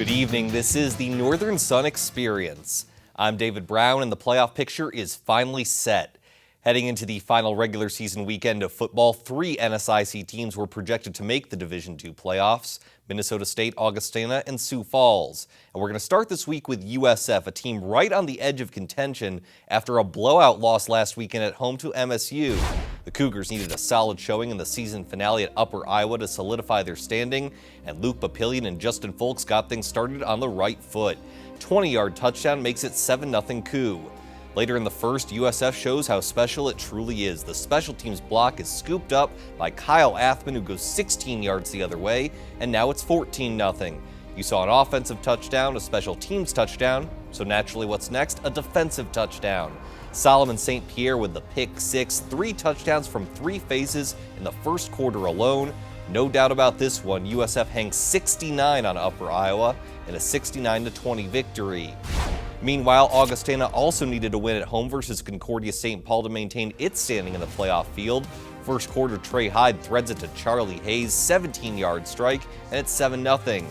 Good evening. This is the Northern Sun Experience. I'm David Brown, and the playoff picture is finally set. Heading into the final regular season weekend of football, 3 NSIC teams were projected to make the Division II playoffs: Minnesota State, Augustana, and Sioux Falls. And we're going to start this week with USF, a team right on the edge of contention after a blowout loss last weekend at home to MSU. The Cougars needed a solid showing in the season finale at Upper Iowa to solidify their standing, and Luke Papillion and Justin Folks got things started on the right foot. 20-yard touchdown makes it 7-0 coup. Later in the first, USF shows how special it truly is. The special teams block is scooped up by Kyle Athman, who goes 16 yards the other way, and now it's 14-0. You saw an offensive touchdown, a special teams touchdown, so naturally what's next? A defensive touchdown. Solomon St. Pierre with the pick six, 3 touchdowns from 3 phases in the first quarter alone. No doubt about this one, USF hangs 69 on Upper Iowa in a 69-20 victory. Meanwhile, Augustana also needed a win at home versus Concordia St. Paul to maintain its standing in the playoff field. First quarter, Trey Hyde threads it to Charlie Hayes, 17-yard strike, and it's 7-0.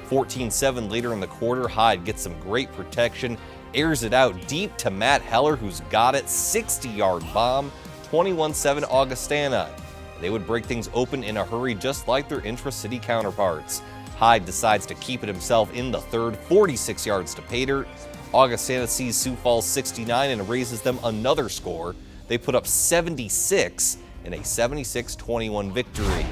14-7 later in the quarter, Hyde gets some great protection, airs it out deep to Matt Heller, who's got it, 60-yard bomb, 21-7 Augustana. They would break things open in a hurry, just like their intra-city counterparts. Hyde decides to keep it himself in the third, 46 yards to pay dirt. Augustana sees Sioux Falls 69 and raises them another score. They put up 76 in a 76-21 victory.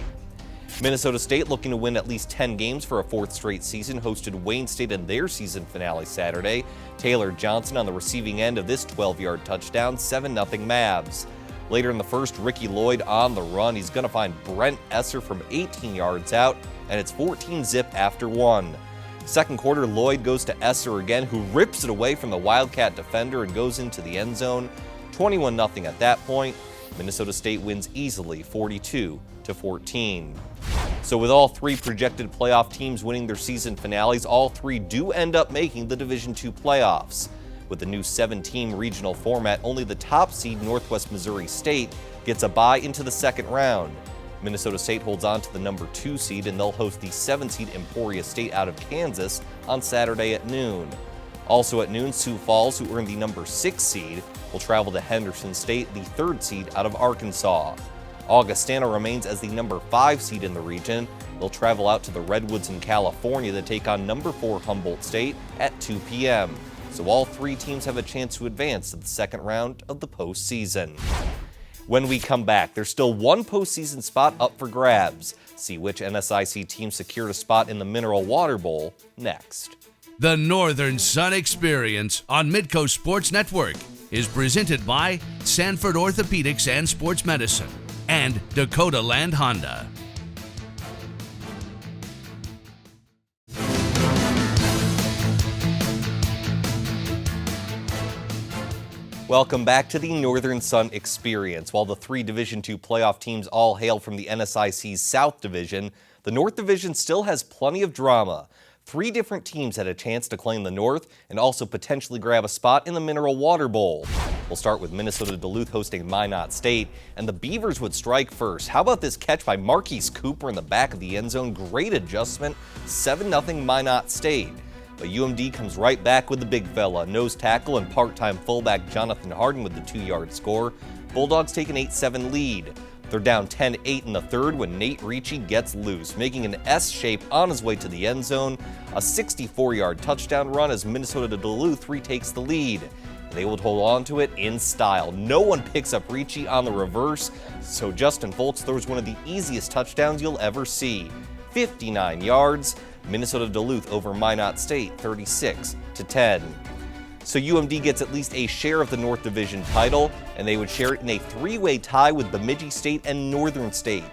Minnesota State, looking to win at least 10 games for a 4th straight season, hosted Wayne State in their season finale Saturday. Taylor Johnson on the receiving end of this 12-yard touchdown, 7-0 Mavs. Later in the first, Ricky Lloyd on the run. He's going to find Brent Esser from 18 yards out, and it's 14-zip after 1. Second quarter, Lloyd goes to Esser again, who rips it away from the Wildcat defender and goes into the end zone. 21-0 at that point. Minnesota State wins easily, 42-14. So with all 3 projected playoff teams winning their season finales, all 3 do end up making the Division II playoffs. With the new 7-team regional format, only the top seed Northwest Missouri State gets a bye into the second round. Minnesota State holds on to the number 2 seed, and they'll host the 7-seed Emporia State out of Kansas on Saturday at noon. Also at noon, Sioux Falls, who earned the number 6 seed, will travel to Henderson State, the 3rd seed out of Arkansas. Augustana remains as the number 5 seed in the region. They'll travel out to the Redwoods in California to take on number 4 Humboldt State at 2 p.m. So all 3 teams have a chance to advance to the second round of the postseason. When we come back, there's still one postseason spot up for grabs. See which NSIC team secured a spot in the Mineral Water Bowl next. The Northern Sun Experience on Midco Sports Network is presented by Sanford Orthopedics and Sports Medicine and Dakota Land Honda. Welcome back to the Northern Sun Experience. While the 3 Division II playoff teams all hail from the NSIC's South Division, the North Division still has plenty of drama. 3 different teams had a chance to claim the North and also potentially grab a spot in the Mineral Water Bowl. We'll start with Minnesota Duluth hosting Minot State, and the Beavers would strike first. How about this catch by Marquise Cooper in the back of the end zone? Great adjustment, 7-0 Minot State. But UMD comes right back with the big fella. Nose tackle and part-time fullback Jonathan Harden with the 2-yard score. Bulldogs take an 8-7 lead. They're down 10-8 in the third when Nate Ricci gets loose, making an S shape on his way to the end zone. A 64-yard touchdown run as Minnesota Duluth retakes the lead. They would hold on to it in style. No one picks up Ricci on the reverse, so Justin Folks throws one of the easiest touchdowns you'll ever see. 59 yards. Minnesota Duluth over Minot State, 36-10. So UMD gets at least a share of the North Division title, and they would share it in a 3-way tie with Bemidji State and Northern State.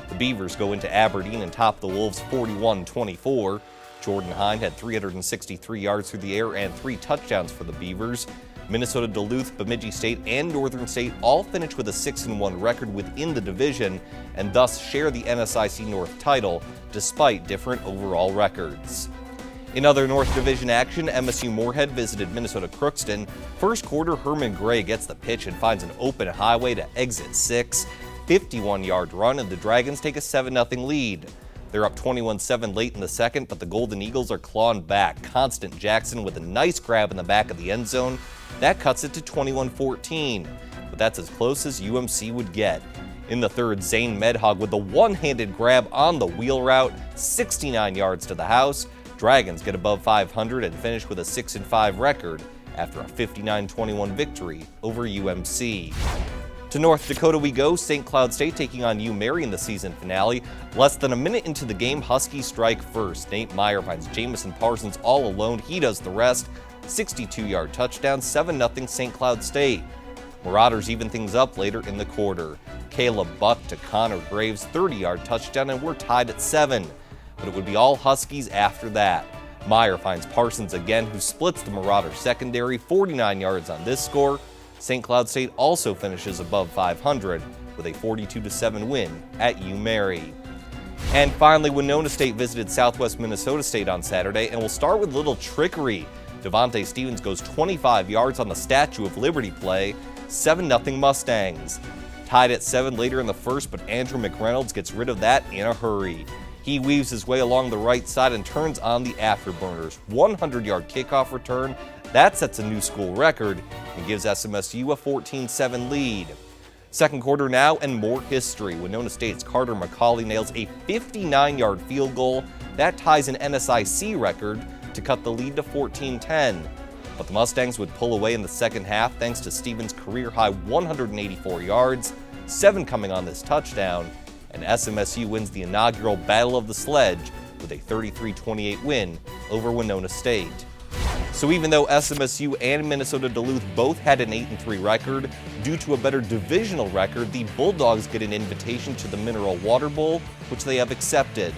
The Beavers go into Aberdeen and top the Wolves 41-24. Jordan Hine had 363 yards through the air and 3 touchdowns for the Beavers. Minnesota Duluth, Bemidji State, and Northern State all finish with a 6-1 record within the division and thus share the NSIC North title despite different overall records. In other North Division action, MSU Moorhead visited Minnesota Crookston. First quarter, Herman Gray gets the pitch and finds an open highway to exit 6. 51-yard run, and the Dragons take a 7-0 lead. They're up 21-7 late in the second, but the Golden Eagles are clawing back. Constant Jackson with a nice grab in the back of the end zone. That cuts it to 21-14, but that's as close as UMC would get. In the third, Zane Medhog with the one-handed grab on the wheel route, 69 yards to the house. Dragons get above 500 and finish with a 6-5 record after a 59-21 victory over UMC. To North Dakota we go, St. Cloud State taking on UMary in the season finale. Less than a minute into the game, Huskies strike first. Nate Meyer finds Jamison Parsons all alone. He does the rest. 62-yard touchdown, 7-0 St. Cloud State. Marauders even things up later in the quarter. Caleb Buck to Connor Graves, 30-yard touchdown, and we're tied at 7. But it would be all Huskies after that. Meyer finds Parsons again, who splits the Marauders secondary, 49 yards on this score. St. Cloud State also finishes above 500 with a 42-7 win at UMary. And finally, Winona State visited Southwest Minnesota State on Saturday, and we'll start with a little trickery. Devontae Stevens goes 25 yards on the Statue of Liberty play, 7-0 Mustangs. Tied at 7 later in the first, but Andrew McReynolds gets rid of that in a hurry. He weaves his way along the right side and turns on the afterburners. 100-yard kickoff return. That sets a new school record and gives SMSU a 14-7 lead. Second quarter now and more history. Winona State's Carter McCauley nails a 59-yard field goal. That ties an NSIC record to cut the lead to 14-10. But the Mustangs would pull away in the second half thanks to Stevens' career-high 184 yards, 7 coming on this touchdown, and SMSU wins the inaugural Battle of the Sledge with a 33-28 win over Winona State. So even though SMSU and Minnesota Duluth both had an 8-3 record, due to a better divisional record, the Bulldogs get an invitation to the Mineral Water Bowl, which they have accepted.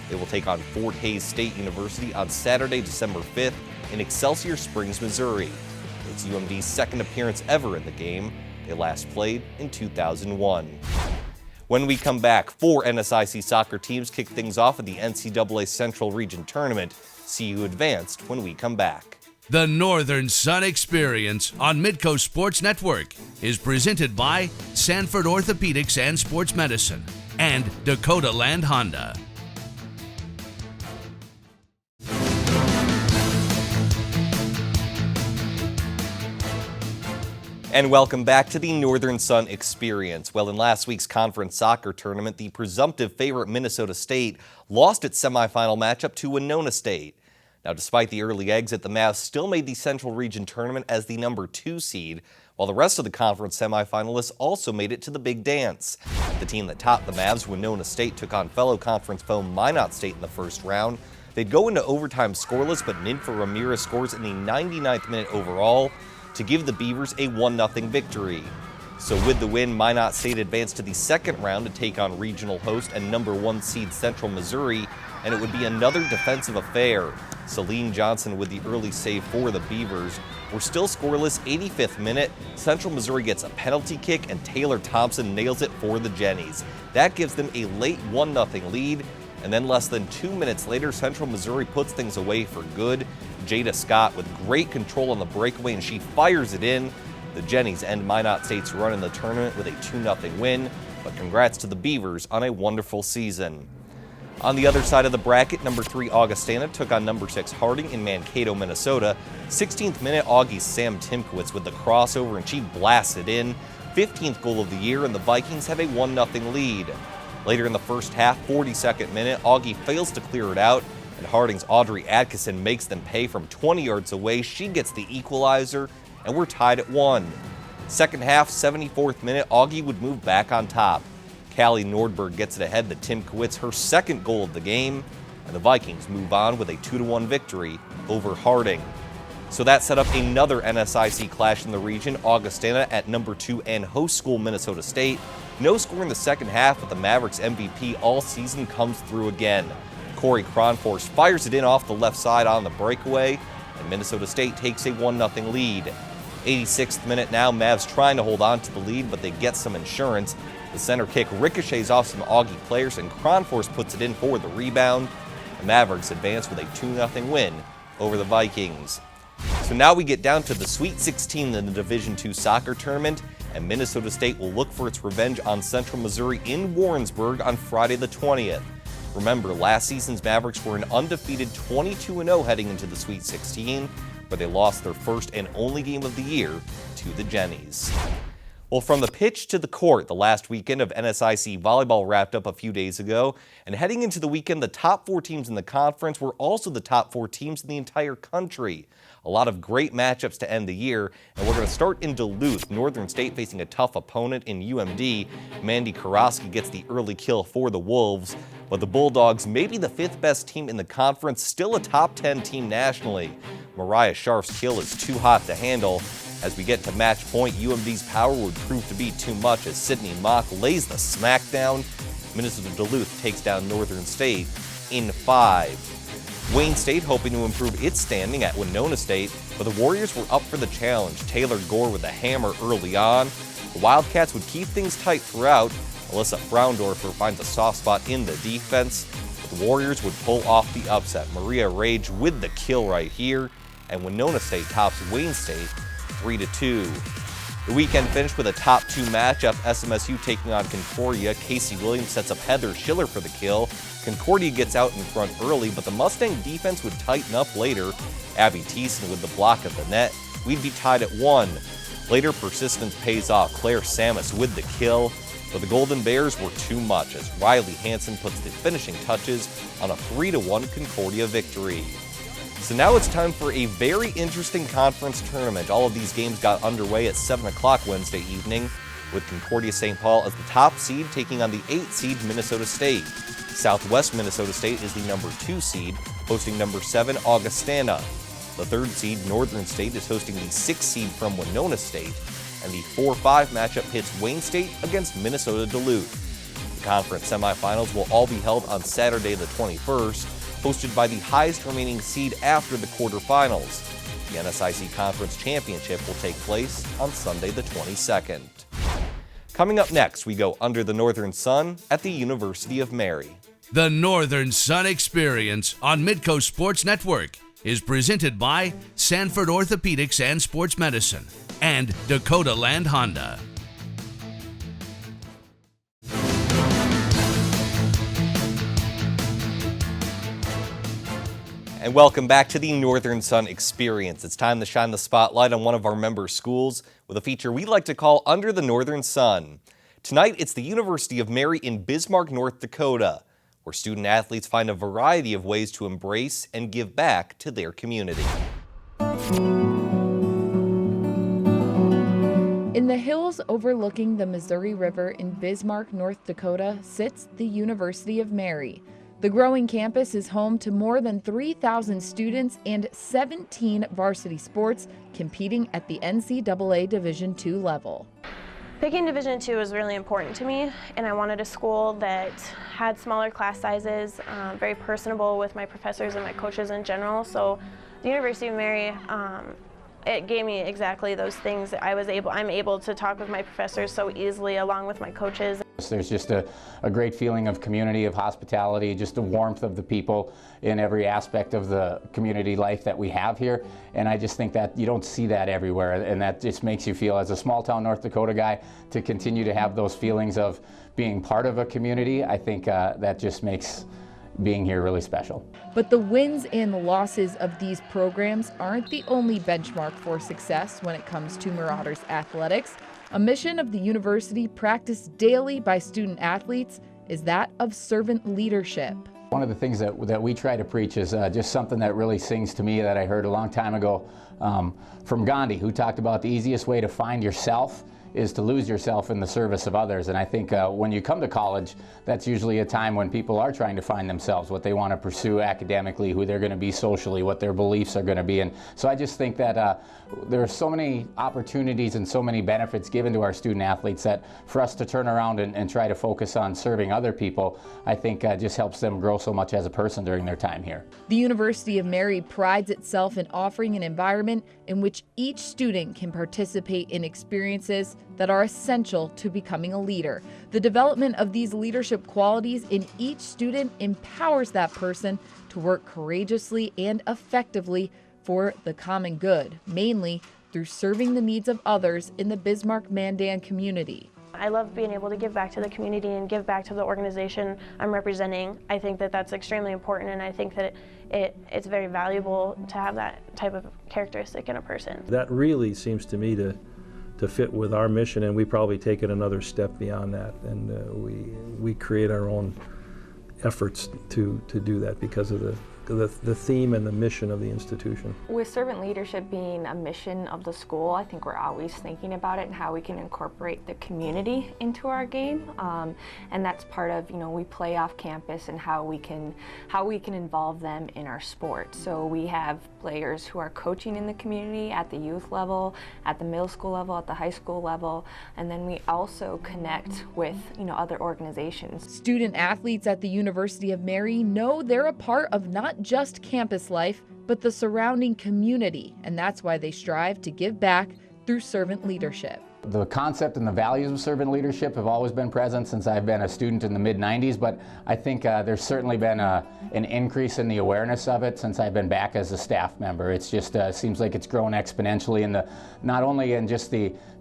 They will take on Fort Hays State University on Saturday, December 5th in Excelsior Springs, Missouri. It's UMD's second appearance ever in the game. They last played in 2001. When we come back, 4 NSIC soccer teams kick things off at the NCAA Central Region Tournament. See who advanced when we come back. The Northern Sun Experience on Midco Sports Network is presented by Sanford Orthopedics and Sports Medicine and Dakota Land Honda. And welcome back to the Northern Sun Experience. Well, in last week's conference soccer tournament, the presumptive favorite Minnesota State lost its semifinal matchup to Winona State. Now, despite the early exit, the Mavs still made the Central Region Tournament as the number 2 seed, while the rest of the conference semifinalists also made it to the big dance. The team that topped the Mavs, Winona State, took on fellow conference foe Minot State in the first round. They'd go into overtime scoreless, but Ninfa Ramirez scores in the 99th minute overall to give the Beavers a 1-0 victory. So with the win, Minot State advanced to the second round to take on regional host and number 1 seed Central Missouri, and it would be another defensive affair. Celine Johnson with the early save for the Beavers. We're still scoreless, 85th minute. Central Missouri gets a penalty kick, and Taylor Thompson nails it for the Jennies. That gives them a late 1-0 lead, and then less than 2 minutes later, Central Missouri puts things away for good. Jada Scott with great control on the breakaway, and she fires it in. The Jennies end Minot State's run in the tournament with a 2-0 win, but congrats to the Beavers on a wonderful season. On the other side of the bracket, number 3 Augustana took on number 6 Harding in Mankato, Minnesota. 16th minute, Augie's Sam Timkowitz with the crossover, and she blasts it in. 15th goal of the year, and the Vikings have a 1-0 lead. Later in the first half, 42nd minute, Augie fails to clear it out, and Harding's Audrey Atkinson makes them pay from 20 yards away. She gets the equalizer, and we're tied at 1. Second half, 74th minute, Augie would move back on top. Callie Nordberg gets it ahead to Timkowitz, her second goal of the game, and the Vikings move on with a 2-1 victory over Harding. So that set up another NSIC clash in the region, Augustana at number 2 and host school Minnesota State. No score in the second half, but the Mavericks MVP all season comes through again. Corey Cronforce fires it in off the left side on the breakaway, and Minnesota State takes a 1-0 lead. 86th minute now, Mavs trying to hold on to the lead, but they get some insurance. The center kick ricochets off some Augie players, and Cronforce puts it in for the rebound. The Mavericks advance with a 2-0 win over the Vikings. So now we get down to the Sweet 16 in the Division II soccer tournament, and Minnesota State will look for its revenge on Central Missouri in Warrensburg on Friday the 20th. Remember, last season's Mavericks were an undefeated 22-0 heading into the Sweet 16, where they lost their first and only game of the year to the Jennies. Well, from the pitch to the court, the last weekend of NSIC volleyball wrapped up a few days ago, and heading into the weekend, the top 4 teams in the conference were also the top 4 teams in the entire country. A lot of great matchups to end the year, and we're going to start in Duluth. Northern State facing a tough opponent in UMD. Mandy Karofsky gets the early kill for the Wolves, but the Bulldogs, maybe the 5th best team in the conference, still a top 10 team nationally. Mariah Scharf's kill is too hot to handle. As we get to match point, UMD's power would prove to be too much as Sydney Mock lays the smackdown. Minnesota Duluth takes down Northern State in 5. Wayne State hoping to improve its standing at Winona State, but the Warriors were up for the challenge. Taylor Gore with a hammer early on. The Wildcats would keep things tight throughout. Alyssa Fraundorfer finds a soft spot in the defense, but the Warriors would pull off the upset. Maria Rage with the kill right here, and Winona State tops Wayne State 3-2. The weekend finished with a top 2 matchup, SMSU taking on Concordia. Casey Williams sets up Heather Schiller for the kill. Concordia gets out in front early, but the Mustang defense would tighten up later. Abby Thiessen with the block at the net. We'd be tied at 1. Later, persistence pays off. Claire Samus with the kill, but the Golden Bears were too much as Riley Hansen puts the finishing touches on a 3-1 Concordia victory. So now it's time for a very interesting conference tournament. All of these games got underway at 7 o'clock Wednesday evening, with Concordia St. Paul as the top seed taking on the 8th seed Minnesota State. Southwest Minnesota State is the number 2 seed, hosting number 7 Augustana. The 3rd seed Northern State is hosting the 6th seed from Winona State, and the 4-5 matchup pits Wayne State against Minnesota Duluth. The conference semifinals will all be held on Saturday the 21st, hosted by the highest remaining seed after the quarterfinals. The NSIC Conference Championship will take place on Sunday the 22nd. Coming up next, we go under the Northern Sun at the University of Mary. The Northern Sun Experience on Midco Sports Network is presented by Sanford Orthopedics and Sports Medicine and Dakota Land Honda. And welcome back to the Northern Sun Experience. It's time to shine the spotlight on one of our member schools with a feature we like to call Under the Northern Sun. Tonight, it's the University of Mary in Bismarck, North Dakota, where student athletes find a variety of ways to embrace and give back to their community. In the hills overlooking the Missouri River in Bismarck, North Dakota, sits the University of Mary. The growing campus is home to more than 3,000 students and 17 varsity sports competing at the NCAA Division II level. Picking Division II was really important to me, and I wanted a school that had smaller class sizes, very personable with my professors and my coaches in general. So the University of Mary, it gave me exactly those things. I'm able to talk with my professors so easily along with my coaches. There's just a great feeling of community, of hospitality, just the warmth of the people in every aspect of the community life that we have here. And I just think that you don't see that everywhere, and that just makes you feel, as a small town North Dakota guy, to continue to have those feelings of being part of a community. I think that just makes being here really special. But the wins and the losses of these programs aren't the only benchmark for success when it comes to Marauders athletics. A mission of the university practiced daily by student athletes is that of servant leadership. One of the things that we try to preach is just something that really sings to me that I heard a long time ago from Gandhi, who talked about the easiest way to find yourself is to lose yourself in the service of others. And I think when you come to college, that's usually a time when people are trying to find themselves, what they want to pursue academically, who they're going to be socially, what their beliefs are going to be. And so I just think that there are so many opportunities and so many benefits given to our student athletes that for us to turn around and try to focus on serving other people, I think just helps them grow so much as a person during their time here. The University of Mary prides itself in offering an environment in which each student can participate in experiences that are essential to becoming a leader. The development of these leadership qualities in each student empowers that person to work courageously and effectively for the common good, mainly through serving the needs of others in the Bismarck-Mandan community. I love being able to give back to the community and give back to the organization I'm representing. I think that that's extremely important, and I think that it's very valuable to have that type of characteristic in a person. That really seems to me to fit with our mission, and we probably take it another step beyond that, and we create our own efforts to do that because of the theme and the mission of the institution. With servant leadership being a mission of the school, I think we're always thinking about it and how we can incorporate the community into our game, and that's part of, we play off campus and how we can involve them in our sport. So we have players who are coaching in the community at the youth level, at the middle school level, at the high school level, and then we also connect with other organizations. Student athletes at the University of Mary know they're a part of not just campus life, but the surrounding community, and that's why they strive to give back through servant leadership. The concept and the values of servant leadership have always been present since I've been a student in the mid-90s, but I think there's certainly been an increase in the awareness of it since I've been back as a staff member. It's just seems like it's grown exponentially in not only in just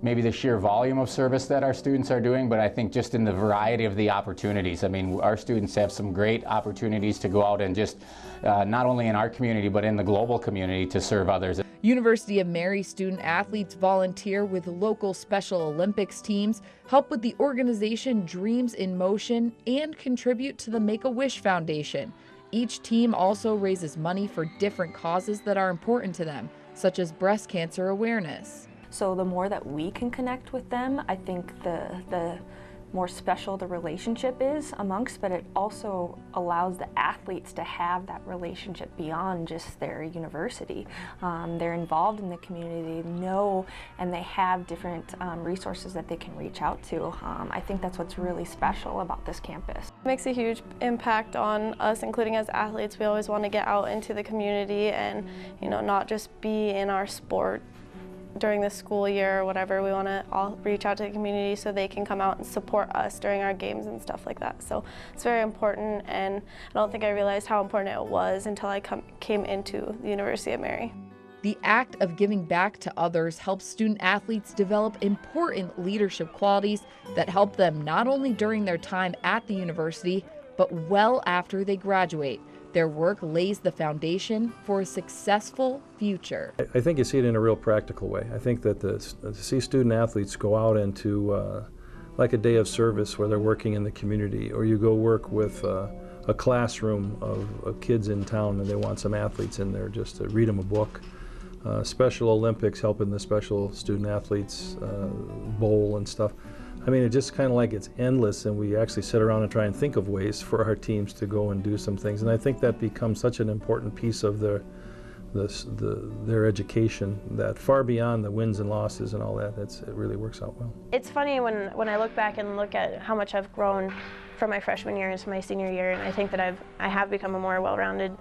maybe the sheer volume of service that our students are doing, but I think just in the variety of the opportunities. I mean, our students have some great opportunities to go out and just not only in our community, but in the global community to serve others. University of Mary student athletes volunteer with local Special Olympics teams, help with the organization Dreams in Motion, and contribute to the Make-A-Wish Foundation. Each team also raises money for different causes that are important to them, such as breast cancer awareness. So the more that we can connect with them, I think the more special the relationship is amongst, but it also allows the athletes to have that relationship beyond just their university. They're involved in the community, they know, and they have different resources that they can reach out to. I think that's what's really special about this campus. It makes a huge impact on us, including as athletes. We always want to get out into the community and, not just be in our sport during the school year or whatever. We want to all reach out to the community so they can come out and support us during our games and stuff like that. So it's very important, and I don't think I realized how important it was until I came into the University of Mary. The act of giving back to others helps student athletes develop important leadership qualities that help them not only during their time at the university, but well after they graduate. Their work lays the foundation for a successful future. I think you see it in a real practical way. I think that to see student athletes go out into like a day of service where they're working in the community, or you go work with a classroom of kids in town and they want some athletes in there just to read them a book. Special Olympics, helping the special student athletes bowl and stuff. I mean, it just kind of like it's endless, and we actually sit around and try and think of ways for our teams to go and do some things. And I think that becomes such an important piece of their education, that far beyond the wins and losses and all that, it really works out well. It's funny when I look back and look at how much I've grown from my freshman year into my senior year, and I think that I have become a more well-rounded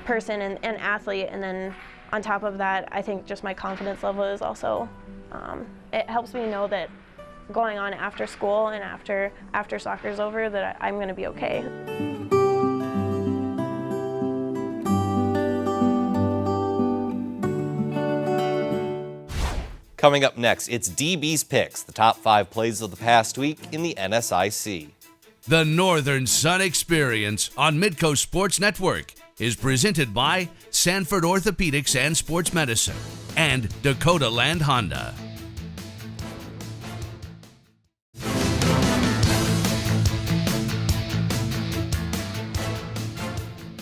person and athlete, and then on top of that, I think just my confidence level is also, it helps me know that going on after school and after soccer's over, that I'm going to be okay. Coming up next, it's DB's Picks, the top 5 plays of the past week in the NSIC. The Northern Sun Experience on Midco Sports Network is presented by Sanford Orthopedics and Sports Medicine and Dakota Land Honda.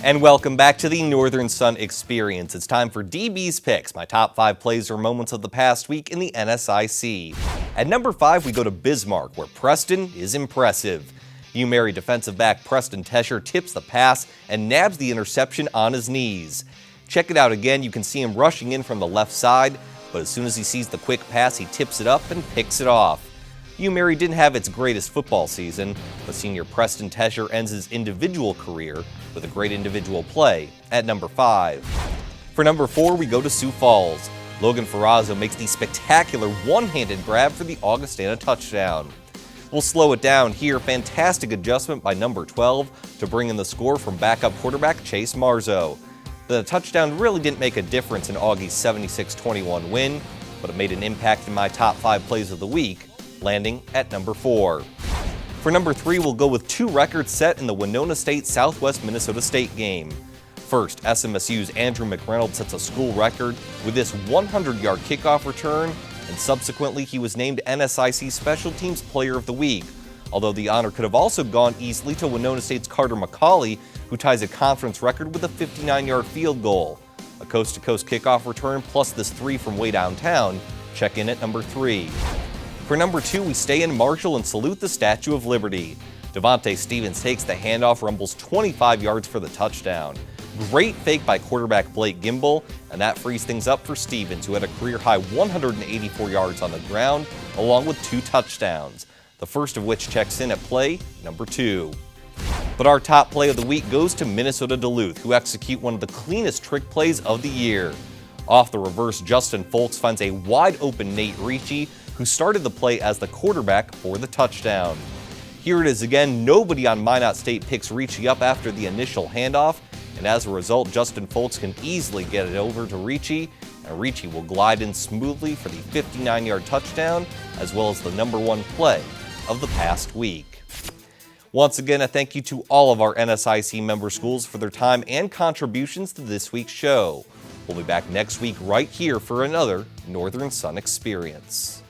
And welcome back to the Northern Sun Experience. It's time for DB's Picks, my top 5 plays or moments of the past week in the NSIC. At number 5, we go to Bismarck, where Preston is impressive. UMary defensive back Preston Tesher tips the pass and nabs the interception on his knees. Check it out again. You can see him rushing in from the left side, but as soon as he sees the quick pass, he tips it up and picks it off. UMary didn't have its greatest football season, but senior Preston Tesher ends his individual career with a great individual play at number 5. For number 4, we go to Sioux Falls. Logan Ferrazzo makes the spectacular one-handed grab for the Augustana touchdown. We'll slow it down here. Fantastic adjustment by number 12 to bring in the score from backup quarterback Chase Marzo. The touchdown really didn't make a difference in Augie's 76-21 win, but it made an impact in my top 5 plays of the week landing at number 4. For number 3, we'll go with 2 records set in the Winona State Southwest Minnesota State game. First, SMSU's Andrew McReynolds sets a school record with this 100-yard kickoff return, and subsequently he was named NSIC Special Teams Player of the Week, although the honor could have also gone easily to Winona State's Carter McCauley, who ties a conference record with a 59-yard field goal. A coast-to-coast kickoff return plus this 3 from way downtown check in at number 3. For number 2, we stay in Marshall and salute the Statue of Liberty. Devontae Stevens takes the handoff, rumbles 25 yards for the touchdown. Great fake by quarterback Blake Gimble, and that frees things up for Stevens, who had a career-high 184 yards on the ground, along with 2 touchdowns, the first of which checks in at play number 2. But our top play of the week goes to Minnesota Duluth, who execute one of the cleanest trick plays of the year. Off the reverse, Justin Folks finds a wide-open Nate Ricci, who started the play as the quarterback for the touchdown. Here it is again, nobody on Minot State picks Ricci up after the initial handoff, and as a result, Justin Folks can easily get it over to Ricci, and Ricci will glide in smoothly for the 59-yard touchdown, as well as the number 1 play of the past week. Once again, a thank you to all of our NSIC member schools for their time and contributions to this week's show. We'll be back next week right here for another Northern Sun Experience.